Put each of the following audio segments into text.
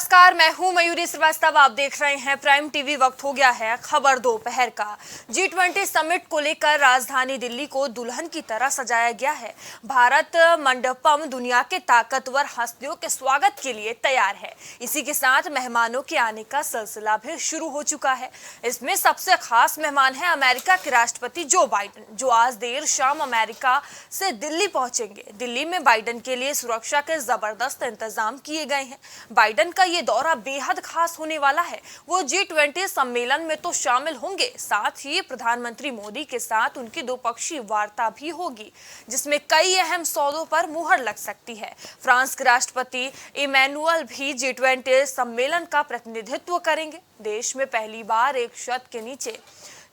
नमस्कार, मैं हूं मयूरी श्रीवास्तव। आप देख रहे हैं प्राइम टीवी। वक्त हो गया है खबर दोपहर का। G20 समिट को लेकर राजधानी दिल्ली को दुल्हन की तरह सजाया गया है। भारत मंडपम दुनिया के ताकतवर हस्तियों के स्वागत के लिए तैयार है। इसी के साथ मेहमानों के आने का सिलसिला भी शुरू हो चुका है। इसमें सबसे खास मेहमान है अमेरिका के राष्ट्रपति जो बाइडेन, जो आज देर शाम अमेरिका से दिल्ली पहुंचेंगे। दिल्ली में बाइडेन के लिए सुरक्षा के जबरदस्त इंतजाम किए गए हैं। बाइडेन का ये दौरा बेहद खास होने वाला है। वो G20 सम्मेलन में तो शामिल होंगे, साथ ही प्रधानमंत्री मोदी के साथ उनकी द्विपक्षीय वार्ता भी होगी, जिसमें कई अहम सौदों पर मुहर लग सकती है। फ्रांस के राष्ट्रपति इमैनुअल भी G20 सम्मेलन का प्रतिनिधित्व करेंगे। देश में पहली बार एक छत के नीचे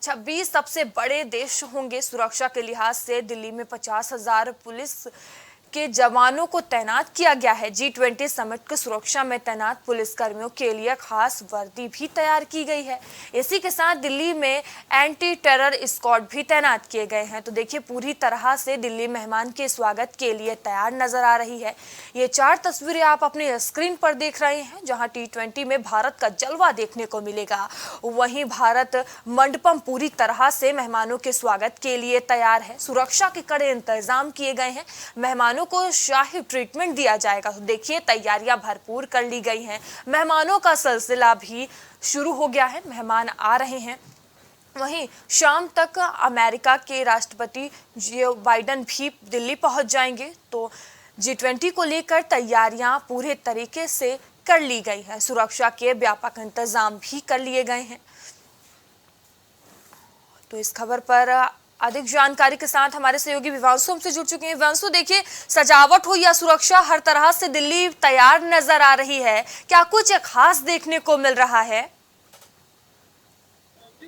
26 सबसे बड़े देश होंगे। सुरक्षा के लिहाज से दिल्ली में 50,000 पुलिस के जवानों को तैनात किया गया है। G20 समिट की सुरक्षा में तैनात पुलिसकर्मियों के लिए खास वर्दी भी तैयार की गई है। इसी के साथ दिल्ली में एंटी टेरर स्क्वाड भी तैनात किए गए हैं। तो देखिए, पूरी तरह से दिल्ली मेहमान के स्वागत के लिए तैयार नजर आ रही है। ये 4 तस्वीरें आप अपने स्क्रीन पर देख रहे हैं, जहां T20 में भारत का जलवा देखने को मिलेगा। वहीं भारत मंडपम पूरी तरह से मेहमानों के स्वागत के लिए तैयार है। सुरक्षा के कड़े इंतजाम किए गए हैं। मेहमानों को शाही ट्रीटमेंट दिया जाएगा। तो देखिए, तैयारियां भरपूर कर ली गई हैं। मेहमानों का सिलसिला भी शुरू हो गया है। मेहमान आ रहे हैं। वहीं शाम तक अमेरिका के राष्ट्रपति जो बाइडेन भी दिल्ली पहुंच जाएंगे। तो G20 को लेकर तैयारियां पूरे तरीके से कर ली गई हैं। सुरक्षा के व्यापक इंतजाम भी कर लिए गए हैं। तो इस खबर पर अधिक जानकारी के साथ हमारे सहयोगी विवांशु हमसे जुड़ चुके हैं। विवांशु, देखिए, सजावट हो या सुरक्षा, हर तरह से दिल्ली तैयार नजर आ रही है। क्या कुछ खास देखने को मिल रहा है?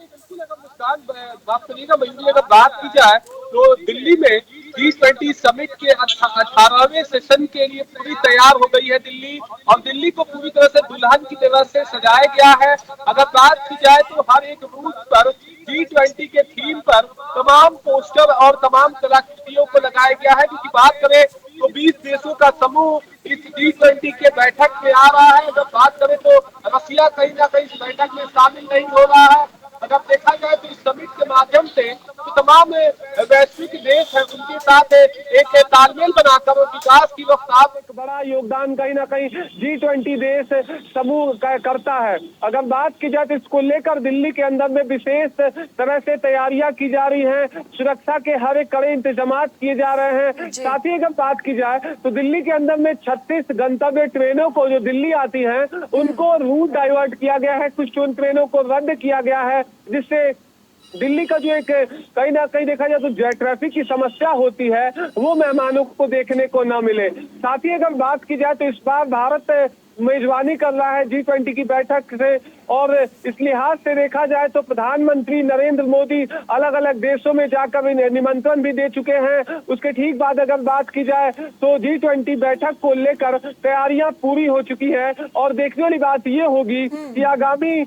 बिल्कुल, अगर बात की जाए तो दिल्ली में G20 समिट के 18वें सेशन के लिए पूरी तैयार हो गई है दिल्ली, और दिल्ली को पूरी तरह से दुल्हन की तरह से सजाया गया है। अगर बात की जाए तो हर एक बूथ पर G20 के थीम पर तमाम पोस्टर और तमाम कलाकृतियों को लगाया गया है। क्योंकि बात करें तो 20 देशों का समूह इस G20 के बैठक में आ रहा है। अगर बात करें तो रसिया कहीं ना कहीं इस बैठक में शामिल नहीं हो रहा है। अगर देखा जाए तो इस समिट के माध्यम से तो तमाम वैश्विक देश है उनके साथ एक तालमेल बनाकर और विकास की रफ्तार एक बड़ा योगदान कहीं ना कहीं G20 देश समूह करता है। अगर बात की जाए तो इसको लेकर दिल्ली के अंदर में विशेष तरह से तैयारियां की जा रही हैं। सुरक्षा के हर एक कड़े इंतजाम किए जा रहे हैं। साथ ही अगर बात की जाए तो दिल्ली के अंदर में 36 गंतव्य ट्रेनों को जो दिल्ली आती हैं उनको रूट डाइवर्ट किया गया है। कुछ ट्रेनों को रद्द किया गया है, जिससे दिल्ली का जो एक कहीं ना कहीं देखा जाए तो ट्रैफिक की समस्या होती है वो मेहमानों को देखने को ना मिले। साथ ही अगर बात की जाए तो इस बार भारत मेजबानी कर रहा है G20 की बैठक से, और इस लिहाज से देखा जाए तो प्रधानमंत्री नरेंद्र मोदी अलग अलग देशों में जाकर निमंत्रण भी दे चुके हैं। उसके ठीक बाद अगर बात की जाए तो G20 बैठक को लेकर तैयारियां पूरी हो चुकी है। और देखने वाली बात ये होगी कि आगामी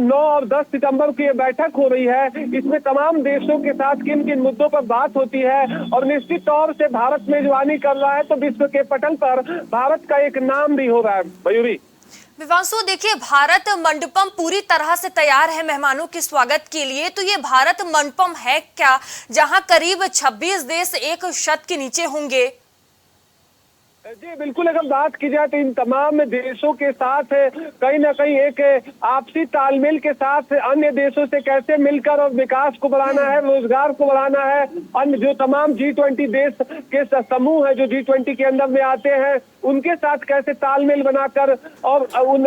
9 और 10 सितंबर की बैठक हो रही है। इसमें तमाम देशों के साथ किन किन मुद्दों पर बात होती है, और निश्चित तौर से भारत मेजबानी कर रहा है तो विश्व के पटल पर भारत का एक नाम भी हो रहा है। मयूरी, विवांशु, देखिए, भारत मंडपम पूरी तरह से तैयार है मेहमानों के स्वागत के लिए। तो ये भारत मंडपम है क्या, जहां करीब 26 देश एक छत के नीचे होंगे? जी बिल्कुल, अगर बात की जाए तो इन तमाम देशों के साथ कहीं ना कहीं एक आपसी तालमेल के साथ अन्य देशों से कैसे मिलकर और विकास को बढ़ाना है, रोजगार को बढ़ाना है। अन्य जो तमाम G20 देश के समूह है जो G20 के अंदर में आते हैं उनके साथ कैसे तालमेल बनाकर और उन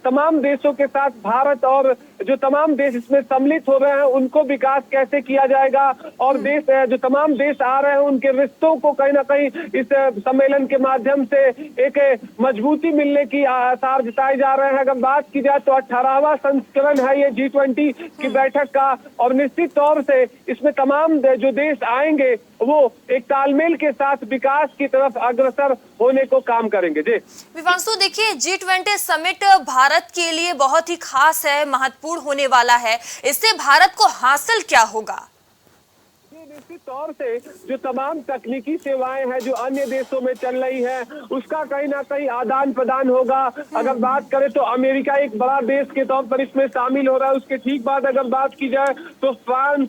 तमाम देशों के साथ भारत और जो तमाम देश इसमें सम्मिलित हो रहे हैं उनको विकास कैसे किया जाएगा, और देश जो तमाम देश आ रहे हैं उनके रिश्तों को कहीं ना कहीं इस सम्मेलन के माध्यम से एक मजबूती मिलने की आसार जताए जा रहे हैं। अगर बात की जाए तो 18वां संस्करण है ये G20 की बैठक का, और निश्चित तौर से इसमें तमाम जो देश आएंगे वो एक तालमेल के साथ विकास की तरफ अग्रसर होने को काम करेंगे। जी विवांशु, देखिए, G20 समिट भारत के लिए बहुत ही खास है, महत्वपूर्ण होने वाला है। इससे भारत को हासिल क्या होगा? निश्चित तौर से जो तमाम तकनीकी सेवाएं हैं जो अन्य देशों में चल रही है उसका कहीं ना कहीं आदान प्रदान होगा। अगर बात करें तो अमेरिका एक बड़ा देश के तौर पर इसमें शामिल हो रहा है। उसके ठीक बाद अगर बात की जाए तो फ्रांस,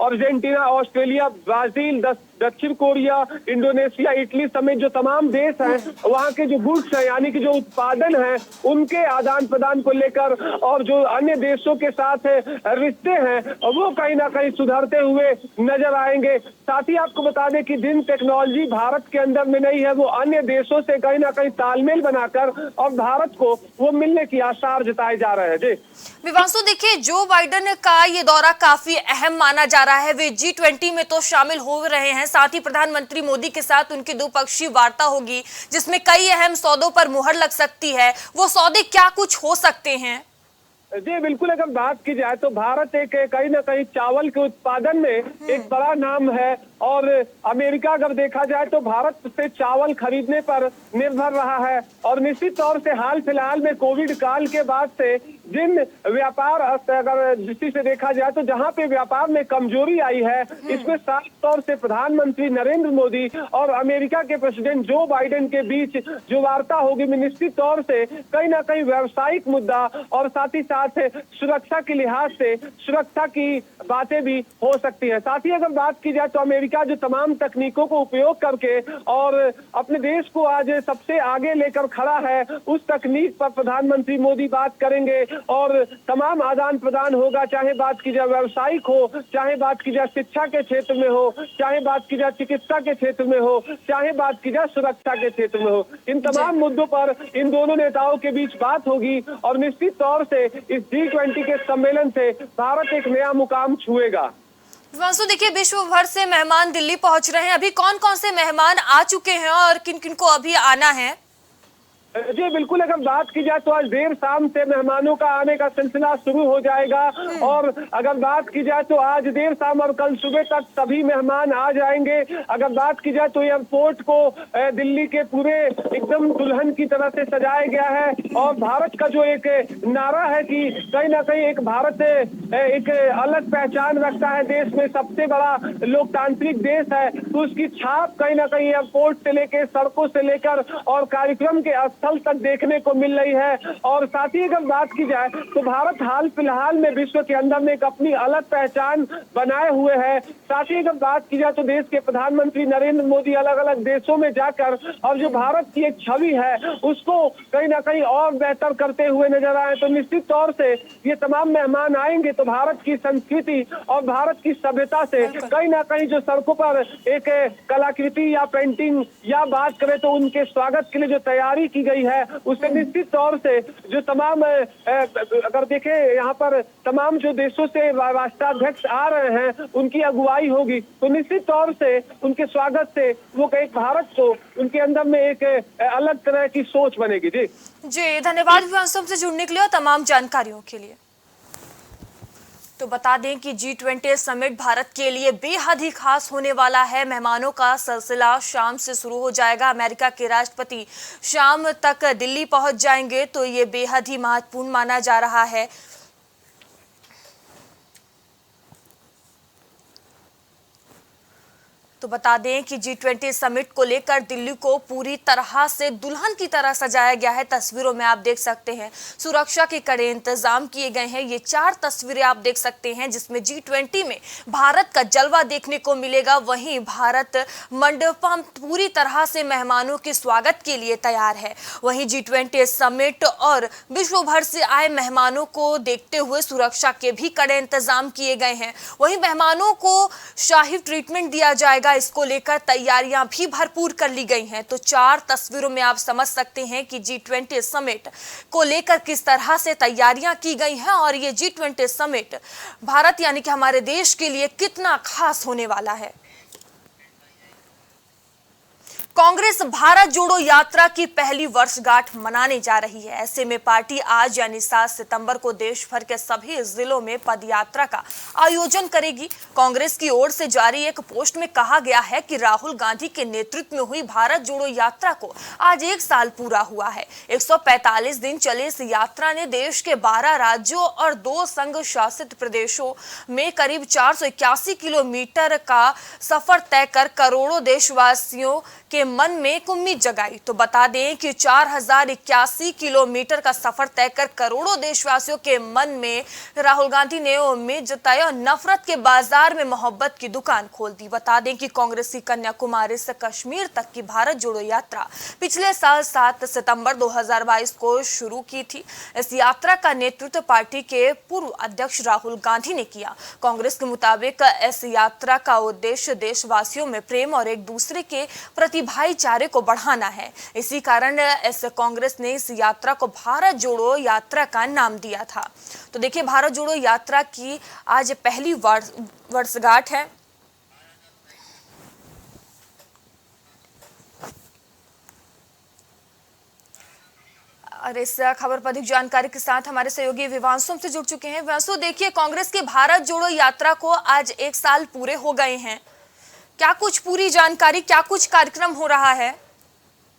अर्जेंटीना, ऑस्ट्रेलिया, ब्राजील, दक्षिण कोरिया, इंडोनेशिया, इटली समेत जो तमाम देश हैं वहाँ के जो गुड्स हैं यानी कि जो उत्पादन है उनके आदान प्रदान को लेकर और जो अन्य देशों के साथ रिश्ते हैं वो कहीं ना कहीं सुधरते हुए नजर आएंगे। साथ ही आपको बता दें कि जिन टेक्नोलॉजी भारत के अंदर में नहीं है वो अन्य देशों से कहीं ना कहीं तालमेल बनाकर और भारत को वो मिलने की आसार जताए जा रहे हैं। जी विवांशु, देखिए जो बाइडेन का ये दौरा काफी अहम माना जा रहा है। वे G20 में तो शामिल हो रहे हैं, साथ ही प्रधानमंत्री मोदी के साथ उनकी द्विपक्षीय वार्ता होगी जिसमें कई अहम सौदों पर मुहर लग सकती है। वो सौदे क्या कुछ हो सकते हैं? जी बिल्कुल, अगर बात की जाए तो भारत एक कहीं ना कहीं चावल के उत्पादन में एक बड़ा नाम है और अमेरिका अगर देखा जाए तो भारत से चावल खरीदने पर निर्भर रहा है। और निश्चित तौर से हाल फिलहाल में कोविड काल के बाद से जिन व्यापार अगर दृष्टि से देखा जाए तो जहां पे व्यापार में कमजोरी आई है इसमें साफ तौर से प्रधानमंत्री नरेंद्र मोदी और अमेरिका के प्रेसिडेंट जो बाइडेन के बीच जो वार्ता होगी में निश्चित तौर से कहीं ना कहीं व्यावसायिक मुद्दा और साथ ही साथ सुरक्षा के लिहाज से सुरक्षा की बातें भी हो सकती है। साथ ही अगर बात की जाए तो अमेरिका जो तमाम तकनीकों को उपयोग करके और अपने देश को आज सबसे आगे लेकर खड़ा है उस तकनीक पर प्रधानमंत्री मोदी बात करेंगे और तमाम आदान प्रदान होगा, चाहे बात की जाए व्यावसायिक हो, चाहे बात की जाए शिक्षा के क्षेत्र में हो, चाहे बात की जाए चिकित्सा के क्षेत्र में हो, चाहे बात की जाए सुरक्षा के क्षेत्र में हो। इन तमाम मुद्दों पर इन दोनों नेताओं के बीच बात होगी और निश्चित तौर से इस G20 के सम्मेलन से भारत एक नया मुकाम छुएगा। विवांशु, देखिए विश्व भर से मेहमान दिल्ली पहुंच रहे हैं। अभी कौन कौन से मेहमान आ चुके हैं और किन किन को अभी आना है? जी बिल्कुल, अगर बात की जाए तो आज देर शाम से मेहमानों का आने का सिलसिला शुरू हो जाएगा और अगर बात की जाए तो आज देर शाम और कल सुबह तक सभी मेहमान आ जाएंगे। अगर बात की जाए तो एयरपोर्ट को दिल्ली के पूरे एकदम दुल्हन की तरह से सजाया गया है और भारत का जो एक नारा है कि कहीं ना कहीं एक भारत एक अलग पहचान रखता है, देश में सबसे बड़ा लोकतांत्रिक देश है, तो उसकी छाप कहीं ना कहीं एयरपोर्ट से लेकर सड़कों से लेकर और कार्यक्रम के स्थल तक देखने को मिल रही है। और साथ ही अगर बात की जाए तो भारत हाल फिलहाल में विश्व के अंदर में एक अपनी अलग पहचान बनाए हुए है। साथ ही अगर बात की जाए तो देश के प्रधानमंत्री नरेंद्र मोदी अलग अलग देशों में जाकर और जो भारत की एक छवि है उसको कहीं ना कहीं और बेहतर करते हुए नजर आए। तो निश्चित तौर से ये तमाम मेहमान आएंगे तो भारत की संस्कृति और भारत की सभ्यता से कहीं ना कहीं जो सड़कों पर एक कलाकृति या पेंटिंग या बात करें तो उनके स्वागत के लिए जो तैयारी की गई है उससे निश्चित तौर से जो तमाम अगर देखें यहाँ पर तमाम जो देशों से राष्ट्राध्यक्ष आ रहे हैं उनकी अगुवाई होगी तो निश्चित तौर से उनके स्वागत से वो एक भारत को उनके अंदर में एक अलग तरह की सोच बनेगी। जी धन्यवाद विवांशु, हमसे जुड़ने के लिए और तमाम जानकारियों के लिए। तो बता दें कि G20 समिट भारत के लिए बेहद ही खास होने वाला है। मेहमानों का सिलसिला शाम से शुरू हो जाएगा। अमेरिका के राष्ट्रपति शाम तक दिल्ली पहुंच जाएंगे तो ये बेहद ही महत्वपूर्ण माना जा रहा है। तो बता दें कि G20 समिट को लेकर दिल्ली को पूरी तरह से दुल्हन की तरह सजाया गया है। तस्वीरों में आप देख सकते हैं सुरक्षा के कड़े इंतजाम किए गए हैं। ये 4 तस्वीरें आप देख सकते हैं जिसमें G20 में भारत का जलवा देखने को मिलेगा। वहीं भारत मंडपम पूरी तरह से मेहमानों के स्वागत के लिए तैयार है। वहीं G20 समिट और विश्व भर से आए मेहमानों को देखते हुए सुरक्षा के भी कड़े इंतजाम किए गए हैं। वहीं मेहमानों को शाही ट्रीटमेंट दिया जाएगा, इसको लेकर तैयारियां भी भरपूर कर ली गई हैं। तो 4 तस्वीरों में आप समझ सकते हैं कि G20 समिट को लेकर किस तरह से तैयारियां की गई हैं और ये G20 समिट भारत यानी कि हमारे देश के लिए कितना खास होने वाला है। कांग्रेस भारत जोड़ो यात्रा की पहली वर्षगांठ मनाने जा रही है। ऐसे में पार्टी आज यानी 7 सितंबर को देश भर के सभी जिलों में पदयात्रा का आयोजन करेगी। कांग्रेस की ओर से जारी एक पोस्ट में कहा गया है कि राहुल गांधी के नेतृत्व में हुई भारत जोड़ो यात्रा को आज 1 साल पूरा हुआ है। 145 दिन चले इस यात्रा ने देश के 12 राज्यों और 2 संघ शासित प्रदेशों में करीब 481 किलोमीटर का सफर तय कर करोड़ों देशवासियों के मन में एक उम्मीद जगाई। तो बता दें कि 4081 किलोमीटर का सफर तय कर करोड़ों देशवासियों के मन में राहुल गांधी ने उम्मीद जताई और नफरत के बाजार में मोहब्बत की दुकान खोल दी। बता दें कि कांग्रेस की कन्याकुमारी से कश्मीर तक की भारत जोड़ो यात्रा पिछले साल 7 सितंबर 2022 को शुरू की थी। इस यात्रा का नेतृत्व पार्टी के पूर्व अध्यक्ष राहुल गांधी ने किया। कांग्रेस के मुताबिक इस यात्रा का उद्देश्य देशवासियों में प्रेम और एक दूसरे के प्रति भाईचारे को बढ़ाना है। इसी कारण इस कांग्रेस ने इस यात्रा को भारत जोड़ो यात्रा का नाम दिया था। तो देखिए, भारत जोड़ो यात्रा की आज पहली वर्षगांठ है। और इस खबर पर अधिक जानकारी के साथ हमारे सहयोगी विवांशु हमसे जुड़ चुके हैं। विवांशु, देखिए, कांग्रेस की भारत जोड़ो यात्रा को आज 1 साल पूरे हो गए हैं। क्या कुछ पूरी जानकारी, क्या कुछ कार्यक्रम हो रहा है?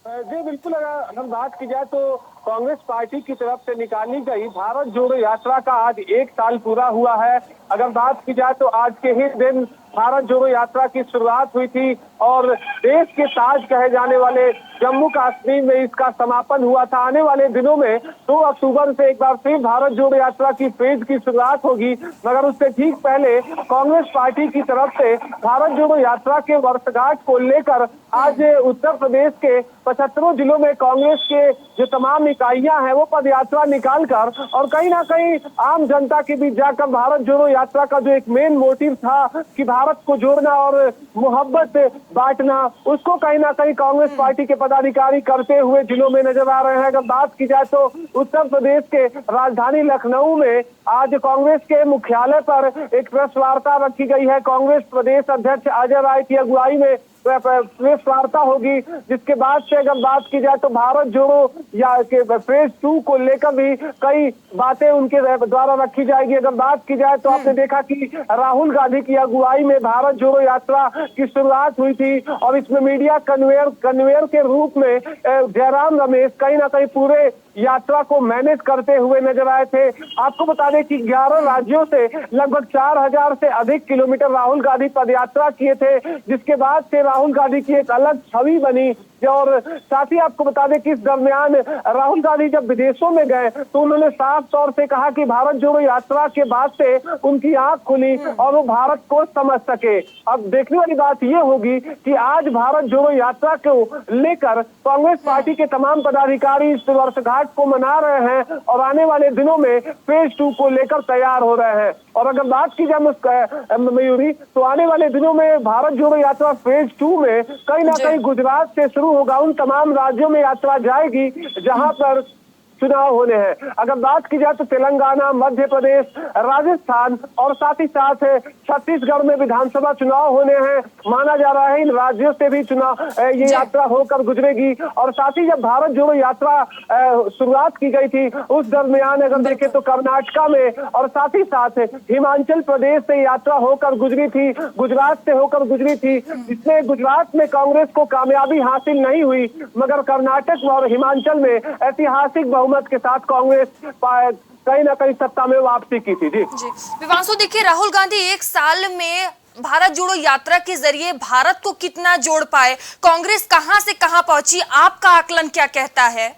जी बिल्कुल, अगर हम बात की जाए तो कांग्रेस पार्टी की तरफ से निकाली गई भारत जोड़ो यात्रा का आज 1 साल पूरा हुआ है। अगर बात की जाए तो आज के ही दिन भारत जोड़ो यात्रा की शुरुआत हुई थी और देश के ताज कहे जाने वाले जम्मू कश्मीर में इसका समापन हुआ था। आने वाले दिनों में 2 अक्टूबर से एक बार फिर भारत जोड़ो यात्रा की फेज की शुरुआत होगी, मगर उससे ठीक पहले कांग्रेस पार्टी की तरफ से भारत जोड़ो यात्रा के वर्षगांठ को लेकर आज उत्तर प्रदेश के 75 जिलों में कांग्रेस के जो तमाम इकाइयां हैं वो पदयात्रा निकालकर और कहीं ना कहीं आम जनता के बीच जाकर भारत जोड़ो यात्रा का जो एक मेन मोटिव था कि भारत को जोड़ना और मोहब्बत बांटना, उसको कहीं ना कहीं कांग्रेस पार्टी के पदाधिकारी करते हुए जिलों में नजर आ रहे हैं। अगर बात की जाए तो उत्तर प्रदेश के राजधानी लखनऊ में आज कांग्रेस के मुख्यालय पर एक प्रेस वार्ता रखी गई है। कांग्रेस प्रदेश अध्यक्ष अजय राय की अगुवाई में प्रेस वार्ता होगी, जिसके बाद से अगर बात की जाए तो भारत जोड़ो या के फेज 2 को लेकर भी कई बातें उनके द्वारा रखी जाएगी। अगर बात की जाए तो आपने देखा कि राहुल गांधी की अगुवाई में भारत जोड़ो यात्रा की शुरुआत हुई थी और इसमें मीडिया कन्वेयर के रूप में जयराम रमेश कहीं ना कहीं पूरे यात्रा को मैनेज करते हुए नजर आए थे। आपको बता दें कि 11 राज्यों से लगभग 4000 से अधिक किलोमीटर राहुल गांधी पदयात्रा किए थे, जिसके बाद से राहुल गांधी की एक अलग छवि बनी। और साथ ही आपको बता दें कि इस दरमियान राहुल गांधी जब विदेशों में गए तो उन्होंने साफ तौर से कहा कि भारत जोड़ो यात्रा के बाद से उनकी आंख खुली और वो भारत को समझ सके। अब देखने वाली बात ये होगी कि आज भारत जोड़ो यात्रा को लेकर कांग्रेस पार्टी के तमाम पदाधिकारी इस वर्षगांठ को मना रहे हैं और आने वाले दिनों में फेज 2 को लेकर तैयार हो रहे हैं। और अगर बात की जाए मयूरी, तो आने वाले दिनों में भारत जोड़ो यात्रा फेज 2 में कहीं ना कहीं गुजरात से शुरू होगा। उन तमाम राज्यों में यात्रा जाएगी जहां पर चुनाव होने हैं। अगर बात की जाए तो तेलंगाना, मध्य प्रदेश, राजस्थान और साथ ही साथ छत्तीसगढ़ में विधानसभा चुनाव होने हैं। माना जा रहा है इन राज्यों से भी ये यात्रा होकर गुजरेगी। और साथ ही जब भारत जोड़ो यात्रा शुरुआत की गई थी उस दरमियान अगर देखें तो कर्नाटका में और साथ ही साथ हिमाचल प्रदेश से यात्रा होकर गुजरी थी, गुजरात से होकर गुजरी थी। इसमें गुजरात में कांग्रेस को कामयाबी हासिल नहीं हुई, मगर कर्नाटक और हिमाचल में ऐतिहासिक बहुमत के साथ कांग्रेस कहीं ना कहीं सत्ता में वापसी की थी। जी विवांशु, देखिए, राहुल गांधी 1 साल में भारत जोड़ो यात्रा के जरिए भारत को कितना जोड़ पाए, कांग्रेस कहां से कहां पहुंची, आपका आकलन क्या कहता है?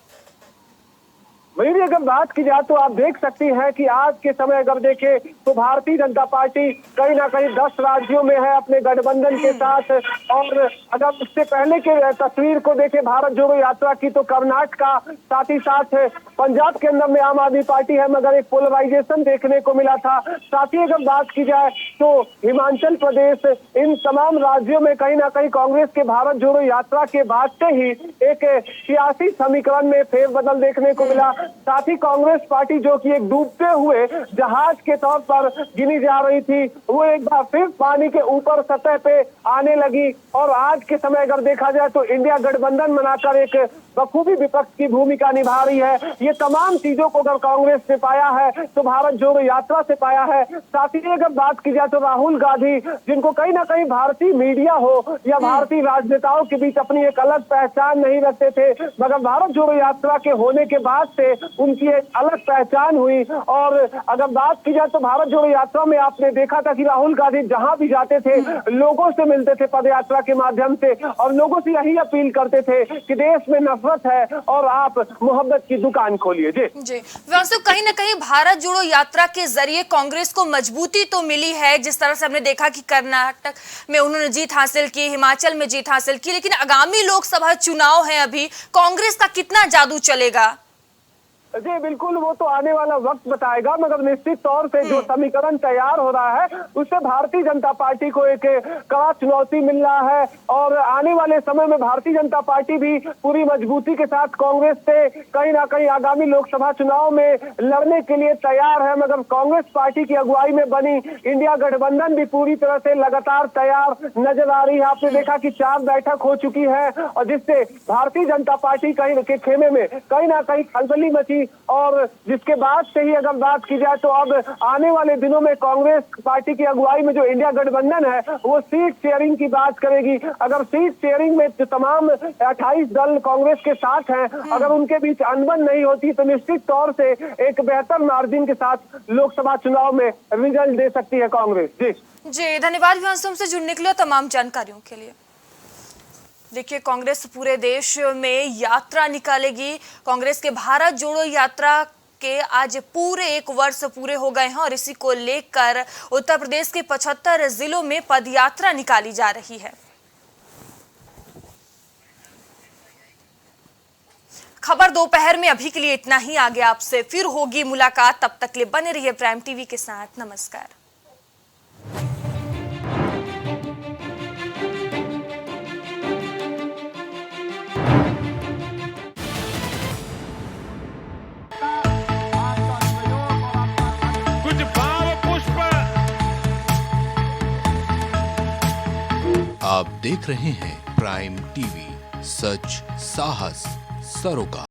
मेरी अगर बात की जाए तो आप देख सकती हैं कि आज के समय अगर देखें तो भारतीय जनता पार्टी कहीं ना कहीं 10 राज्यों में है अपने गठबंधन के साथ। और अगर उससे पहले के तस्वीर को देखें भारत जोड़ो यात्रा की तो कर्नाटका, साथ ही साथ पंजाब के अंदर में आम आदमी पार्टी है, मगर एक पोलराइजेशन देखने को मिला था। साथ ही अगर बात की जाए तो हिमाचल प्रदेश, इन तमाम राज्यों में कहीं ना कहीं कांग्रेस के भारत जोड़ो यात्रा के बाद से ही एक सियासी समीकरण में फेरबदल देखने को मिला। साथ ही कांग्रेस पार्टी जो कि एक डूबते हुए जहाज के तौर पर गिनी जा रही थी, वो एक बार फिर पानी के ऊपर सतह पे आने लगी। और आज के समय अगर देखा जाए तो इंडिया गठबंधन बनाकर एक बखूबी विपक्ष की भूमिका निभा रही है। ये तमाम चीजों को अगर कांग्रेस से पाया है तो भारत जोड़ो यात्रा से पाया है। साथ ही अगर बात की जाए तो राहुल गांधी, जिनको कहीं ना कहीं भारतीय मीडिया हो या भारतीय राजनेताओं के बीच अपनी एक अलग पहचान नहीं रखते थे, मगर भारत जोड़ो यात्रा के होने के बाद से उनकी एक अलग पहचान हुई। और अगर बात की जाए तो भारत जोड़ो यात्रा में आपने देखा था कि राहुल गांधी जहां भी जाते थे लोगों से मिलते थे पद यात्रा के माध्यम से, और लोगों से यही अपील करते थे कि देश में नफरत है और आप मोहब्बत की दुकान खोलिए। जी विवांशु, कहीं ना कहीं भारत जोड़ो यात्रा के जरिए कांग्रेस को मजबूती तो मिली है। जिस तरह से हमने देखा कि कर्नाटक में उन्होंने जीत हासिल की, हिमाचल में जीत हासिल की, लेकिन आगामी लोकसभा चुनाव है, अभी कांग्रेस का कितना जादू चलेगा? जी बिल्कुल, वो तो आने वाला वक्त बताएगा, मगर निश्चित तौर से जो समीकरण तैयार हो रहा है उससे भारतीय जनता पार्टी को एक कड़ा चुनौती मिल रहा है। और आने वाले समय में भारतीय जनता पार्टी भी पूरी मजबूती के साथ कांग्रेस से कहीं ना कहीं आगामी लोकसभा चुनाव में लड़ने के लिए तैयार है। मगर कांग्रेस पार्टी की अगुवाई में बनी इंडिया गठबंधन भी पूरी तरह से लगातार तैयार नजर आ रही है। आपने देखा कि 4 बैठक हो चुकी है और जिससे भारतीय जनता पार्टी कहीं के खेमे में कहीं ना कहीं खलबली मची। और जिसके बाद से ही अगर बात की जाए तो अब आने वाले दिनों में कांग्रेस पार्टी की अगुवाई में जो इंडिया गठबंधन है वो सीट शेयरिंग की बात करेगी। अगर सीट शेयरिंग में जो तमाम 28 दल कांग्रेस के साथ हैं, अगर उनके बीच अनबन नहीं होती तो निश्चित तौर से एक बेहतर मार्जिन के साथ लोकसभा चुनाव में रिजल्ट दे सकती है कांग्रेस। जी धन्यवाद विवांशु, हमसे जुड़ने के लिए तमाम जानकारियों के लिए। देखिए, कांग्रेस पूरे देश में यात्रा निकालेगी। कांग्रेस के भारत जोड़ो यात्रा के आज पूरे 1 वर्ष पूरे हो गए हैं और इसी को लेकर उत्तर प्रदेश के 75 जिलों में पदयात्रा निकाली जा रही है। खबर दोपहर में अभी के लिए इतना ही। आगे आपसे फिर होगी मुलाकात, तब तक के लिए बने रहिए प्राइम टीवी के साथ। नमस्कार। आप देख रहे हैं प्राइम टीवी, सच साहस सरोकार।